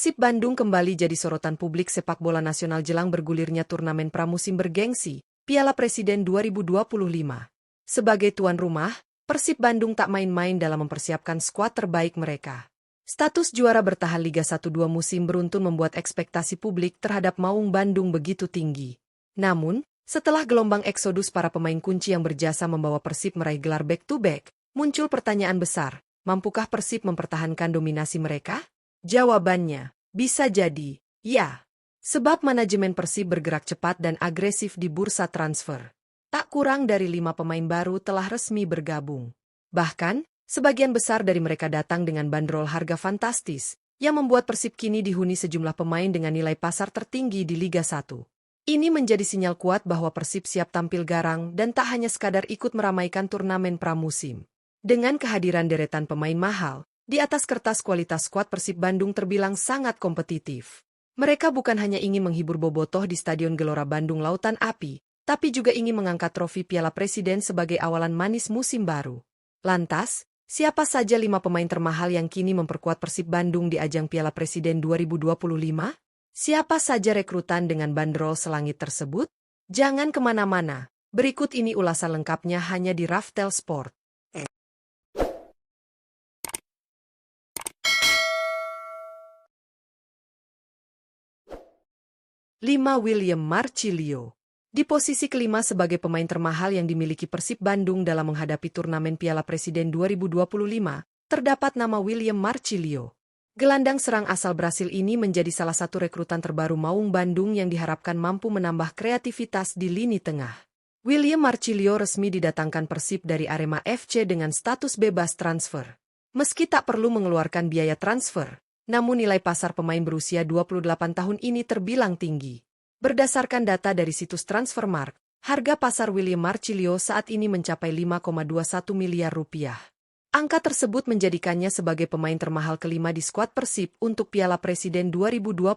Persib Bandung kembali jadi sorotan publik sepak bola nasional jelang bergulirnya turnamen pramusim bergengsi, Piala Presiden 2025. Sebagai tuan rumah, Persib Bandung tak main-main dalam mempersiapkan skuad terbaik mereka. Status juara bertahan Liga 1-2 musim beruntun membuat ekspektasi publik terhadap Maung Bandung begitu tinggi. Namun, setelah gelombang eksodus para pemain kunci yang berjasa membawa Persib meraih gelar back-to-back, muncul pertanyaan besar, mampukah Persib mempertahankan dominasi mereka? Jawabannya, bisa jadi, ya. Sebab manajemen Persib bergerak cepat dan agresif di bursa transfer. Tak kurang dari 5 pemain baru telah resmi bergabung. Bahkan, sebagian besar dari mereka datang dengan bandrol harga fantastis, yang membuat Persib kini dihuni sejumlah pemain dengan nilai pasar tertinggi di Liga 1. Ini menjadi sinyal kuat bahwa Persib siap tampil garang dan tak hanya sekadar ikut meramaikan turnamen pramusim. Dengan kehadiran deretan pemain mahal, di atas kertas kualitas skuad Persib Bandung terbilang sangat kompetitif. Mereka bukan hanya ingin menghibur bobotoh di Stadion Gelora Bandung Lautan Api, tapi juga ingin mengangkat trofi Piala Presiden sebagai awalan manis musim baru. Lantas, siapa saja 5 pemain termahal yang kini memperkuat Persib Bandung di ajang Piala Presiden 2025? Siapa saja rekrutan dengan bandrol selangit tersebut? Jangan kemana-mana, berikut ini ulasan lengkapnya hanya di Raftel Sport. 5. William Marcilio. Di posisi kelima sebagai pemain termahal yang dimiliki Persib Bandung dalam menghadapi turnamen Piala Presiden 2025, terdapat nama William Marcilio. Gelandang serang asal Brasil ini menjadi salah satu rekrutan terbaru Maung Bandung yang diharapkan mampu menambah kreativitas di lini tengah. William Marcilio resmi didatangkan Persib dari Arema FC dengan status bebas transfer. Meski tak perlu mengeluarkan biaya transfer, namun nilai pasar pemain berusia 28 tahun ini terbilang tinggi. Berdasarkan data dari situs Transfermarkt, harga pasar William Marcilio saat ini mencapai 5,21 miliar rupiah. Angka tersebut menjadikannya sebagai pemain termahal kelima di skuad Persib untuk Piala Presiden 2025.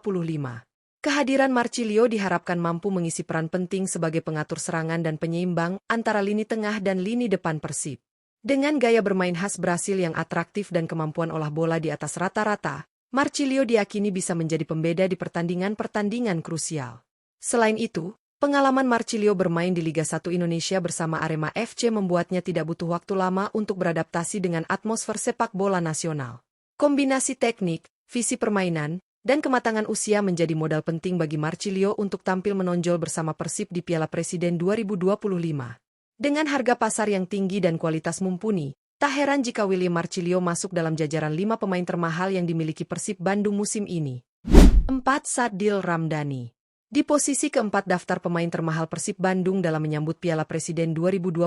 Kehadiran Marcilio diharapkan mampu mengisi peran penting sebagai pengatur serangan dan penyeimbang antara lini tengah dan lini depan Persib. Dengan gaya bermain khas Brasil yang atraktif dan kemampuan olah bola di atas rata-rata, Marcilio diakini bisa menjadi pembeda di pertandingan-pertandingan krusial. Selain itu, pengalaman Marcilio bermain di Liga 1 Indonesia bersama Arema FC membuatnya tidak butuh waktu lama untuk beradaptasi dengan atmosfer sepak bola nasional. Kombinasi teknik, visi permainan, dan kematangan usia menjadi modal penting bagi Marcilio untuk tampil menonjol bersama Persib di Piala Presiden 2025. Dengan harga pasar yang tinggi dan kualitas mumpuni, tak heran jika William Marcilio masuk dalam jajaran 5 pemain termahal yang dimiliki Persib Bandung musim ini. 4. Sadil Ramdhani. Di posisi keempat daftar pemain termahal Persib Bandung dalam menyambut Piala Presiden 2025,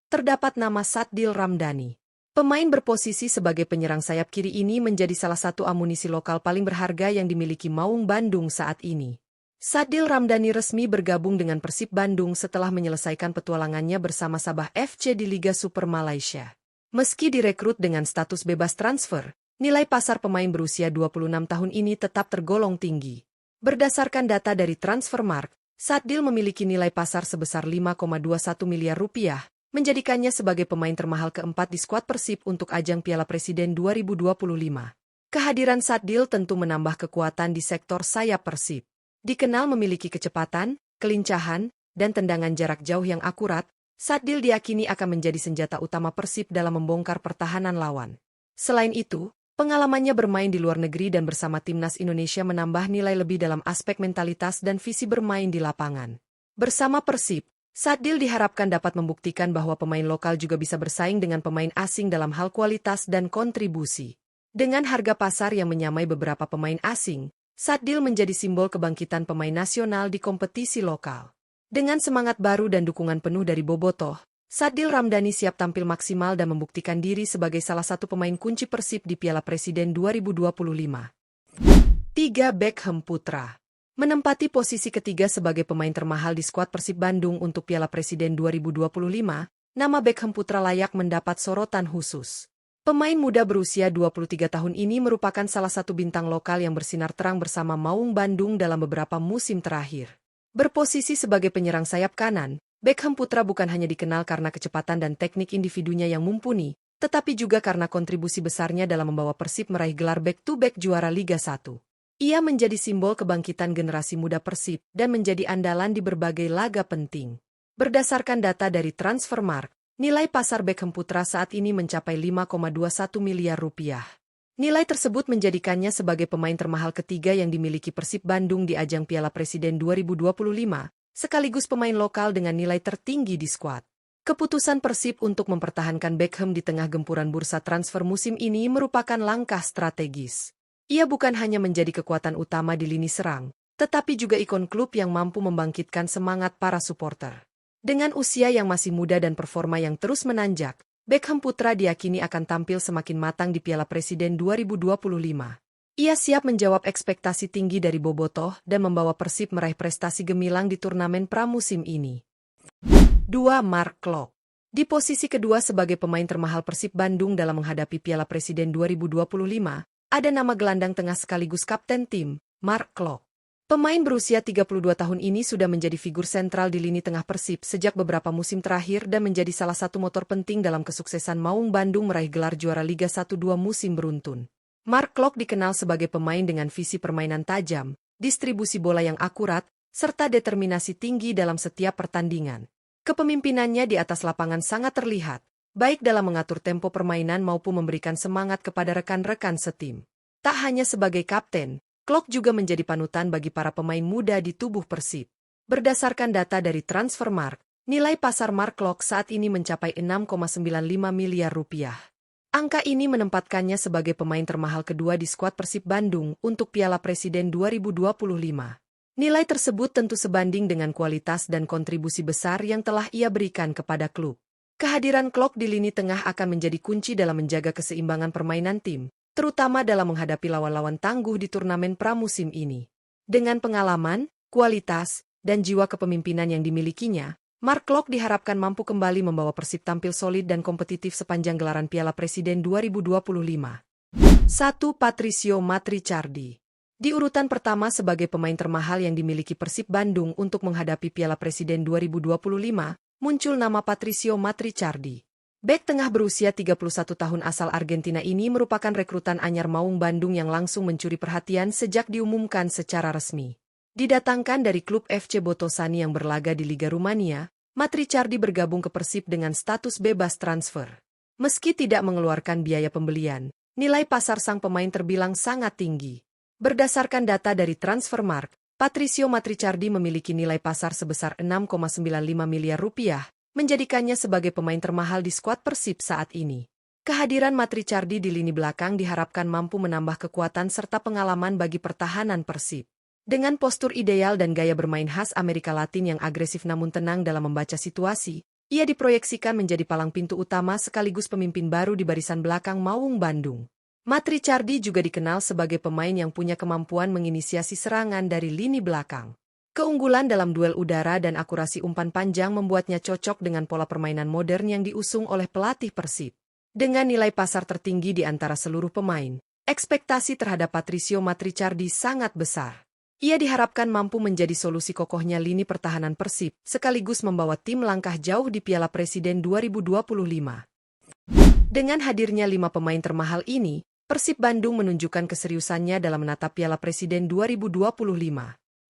terdapat nama Sadil Ramdhani. Pemain berposisi sebagai penyerang sayap kiri ini menjadi salah satu amunisi lokal paling berharga yang dimiliki Maung Bandung saat ini. Sadil Ramdhani resmi bergabung dengan Persib Bandung setelah menyelesaikan petualangannya bersama Sabah FC di Liga Super Malaysia. Meski direkrut dengan status bebas transfer, nilai pasar pemain berusia 26 tahun ini tetap tergolong tinggi. Berdasarkan data dari Transfermarkt, Sadil memiliki nilai pasar sebesar 5,21 miliar rupiah, menjadikannya sebagai pemain termahal keempat di skuad Persib untuk ajang Piala Presiden 2025. Kehadiran Sadil tentu menambah kekuatan di sektor sayap Persib. Dikenal memiliki kecepatan, kelincahan, dan tendangan jarak jauh yang akurat, Sadil diakini akan menjadi senjata utama Persib dalam membongkar pertahanan lawan. Selain itu, pengalamannya bermain di luar negeri dan bersama timnas Indonesia menambah nilai lebih dalam aspek mentalitas dan visi bermain di lapangan. Bersama Persib, Sadil diharapkan dapat membuktikan bahwa pemain lokal juga bisa bersaing dengan pemain asing dalam hal kualitas dan kontribusi. Dengan harga pasar yang menyamai beberapa pemain asing, Sadil menjadi simbol kebangkitan pemain nasional di kompetisi lokal. Dengan semangat baru dan dukungan penuh dari bobotoh, Sadil Ramdhani siap tampil maksimal dan membuktikan diri sebagai salah satu pemain kunci Persib di Piala Presiden 2025. 3. Beckham Putra. Menempati posisi ketiga sebagai pemain termahal di skuad Persib Bandung untuk Piala Presiden 2025, nama Beckham Putra layak mendapat sorotan khusus. Pemain muda berusia 23 tahun ini merupakan salah satu bintang lokal yang bersinar terang bersama Maung Bandung dalam beberapa musim terakhir. Berposisi sebagai penyerang sayap kanan, Beckham Putra bukan hanya dikenal karena kecepatan dan teknik individunya yang mumpuni, tetapi juga karena kontribusi besarnya dalam membawa Persib meraih gelar back-to-back juara Liga 1. Ia menjadi simbol kebangkitan generasi muda Persib dan menjadi andalan di berbagai laga penting. Berdasarkan data dari Transfermarkt, nilai pasar Beckham Putra saat ini mencapai 5,21 miliar rupiah. Nilai tersebut menjadikannya sebagai pemain termahal ketiga yang dimiliki Persib Bandung di ajang Piala Presiden 2025, sekaligus pemain lokal dengan nilai tertinggi di skuad. Keputusan Persib untuk mempertahankan Beckham di tengah gempuran bursa transfer musim ini merupakan langkah strategis. Ia bukan hanya menjadi kekuatan utama di lini serang, tetapi juga ikon klub yang mampu membangkitkan semangat para supporter. Dengan usia yang masih muda dan performa yang terus menanjak, Beckham Putra diyakini akan tampil semakin matang di Piala Presiden 2025. Ia siap menjawab ekspektasi tinggi dari bobotoh dan membawa Persib meraih prestasi gemilang di turnamen pramusim ini. 2. Mark Klok. Di posisi kedua sebagai pemain termahal Persib Bandung dalam menghadapi Piala Presiden 2025, ada nama gelandang tengah sekaligus kapten tim, Mark Klok. Pemain berusia 32 tahun ini sudah menjadi figur sentral di lini tengah Persib sejak beberapa musim terakhir dan menjadi salah satu motor penting dalam kesuksesan Maung Bandung meraih gelar juara Liga 1 2 musim beruntun. Mark Klok dikenal sebagai pemain dengan visi permainan tajam, distribusi bola yang akurat, serta determinasi tinggi dalam setiap pertandingan. Kepemimpinannya di atas lapangan sangat terlihat, baik dalam mengatur tempo permainan maupun memberikan semangat kepada rekan-rekan setim. Tak hanya sebagai kapten, Klok juga menjadi panutan bagi para pemain muda di tubuh Persib. Berdasarkan data dari Transfermarkt, nilai pasar Mark Klok saat ini mencapai 6,95 miliar rupiah. Angka ini menempatkannya sebagai pemain termahal kedua di skuad Persib Bandung untuk Piala Presiden 2025. Nilai tersebut tentu sebanding dengan kualitas dan kontribusi besar yang telah ia berikan kepada klub. Kehadiran Klok di lini tengah akan menjadi kunci dalam menjaga keseimbangan permainan tim, terutama dalam menghadapi lawan-lawan tangguh di turnamen pramusim ini. Dengan pengalaman, kualitas, dan jiwa kepemimpinan yang dimilikinya, Mark Klok diharapkan mampu kembali membawa Persib tampil solid dan kompetitif sepanjang gelaran Piala Presiden 2025. 1. Patricio Matrichardi. Di urutan pertama sebagai pemain termahal yang dimiliki Persib Bandung untuk menghadapi Piala Presiden 2025, muncul nama Patricio Matrichardi. Bek tengah berusia 31 tahun asal Argentina ini merupakan rekrutan anyar Maung Bandung yang langsung mencuri perhatian sejak diumumkan secara resmi. Didatangkan dari klub FC Botossani yang berlaga di Liga Rumania, Matrichardi bergabung ke Persib dengan status bebas transfer. Meski tidak mengeluarkan biaya pembelian, nilai pasar sang pemain terbilang sangat tinggi. Berdasarkan data dari Transfermarkt, Patricio Matrichardi memiliki nilai pasar sebesar 6,95 miliar rupiah, menjadikannya sebagai pemain termahal di skuad Persib saat ini. Kehadiran Matrichardi di lini belakang diharapkan mampu menambah kekuatan serta pengalaman bagi pertahanan Persib. Dengan postur ideal dan gaya bermain khas Amerika Latin yang agresif namun tenang dalam membaca situasi, ia diproyeksikan menjadi palang pintu utama sekaligus pemimpin baru di barisan belakang Maung Bandung. Matrichardi juga dikenal sebagai pemain yang punya kemampuan menginisiasi serangan dari lini belakang. Keunggulan dalam duel udara dan akurasi umpan panjang membuatnya cocok dengan pola permainan modern yang diusung oleh pelatih Persib. Dengan nilai pasar tertinggi di antara seluruh pemain, ekspektasi terhadap Patricio Matrichardi sangat besar. Ia diharapkan mampu menjadi solusi kokohnya lini pertahanan Persib, sekaligus membawa tim langkah jauh di Piala Presiden 2025. Dengan hadirnya 5 pemain termahal ini, Persib Bandung menunjukkan keseriusannya dalam menatap Piala Presiden 2025.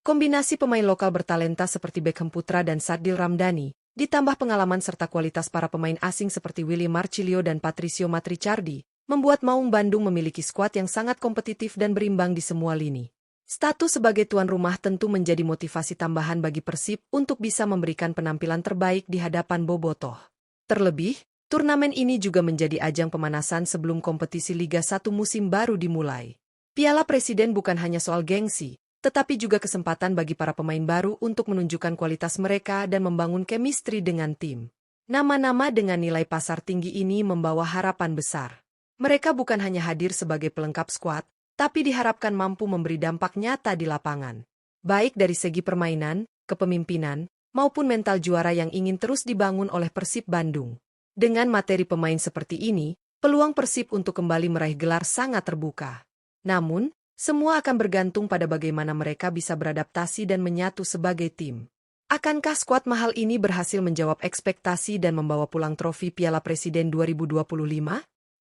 Kombinasi pemain lokal bertalenta seperti Beckham Putra dan Sadil Ramdhani, ditambah pengalaman serta kualitas para pemain asing seperti Willy Marcilio dan Patricio Matrichardi, membuat Maung Bandung memiliki skuad yang sangat kompetitif dan berimbang di semua lini. Status sebagai tuan rumah tentu menjadi motivasi tambahan bagi Persib untuk bisa memberikan penampilan terbaik di hadapan bobotoh. Terlebih, turnamen ini juga menjadi ajang pemanasan sebelum kompetisi Liga 1 musim baru dimulai. Piala Presiden bukan hanya soal gengsi, tetapi juga kesempatan bagi para pemain baru untuk menunjukkan kualitas mereka dan membangun chemistry dengan tim. Nama-nama dengan nilai pasar tinggi ini membawa harapan besar. Mereka bukan hanya hadir sebagai pelengkap skuad, tapi diharapkan mampu memberi dampak nyata di lapangan. Baik dari segi permainan, kepemimpinan, maupun mental juara yang ingin terus dibangun oleh Persib Bandung. Dengan materi pemain seperti ini, peluang Persib untuk kembali meraih gelar sangat terbuka. Namun, semua akan bergantung pada bagaimana mereka bisa beradaptasi dan menyatu sebagai tim. Akankah skuad mahal ini berhasil menjawab ekspektasi dan membawa pulang trofi Piala Presiden 2025?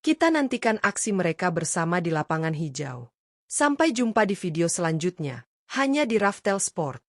Kita nantikan aksi mereka bersama di lapangan hijau. Sampai jumpa di video selanjutnya, hanya di Raftel Sport.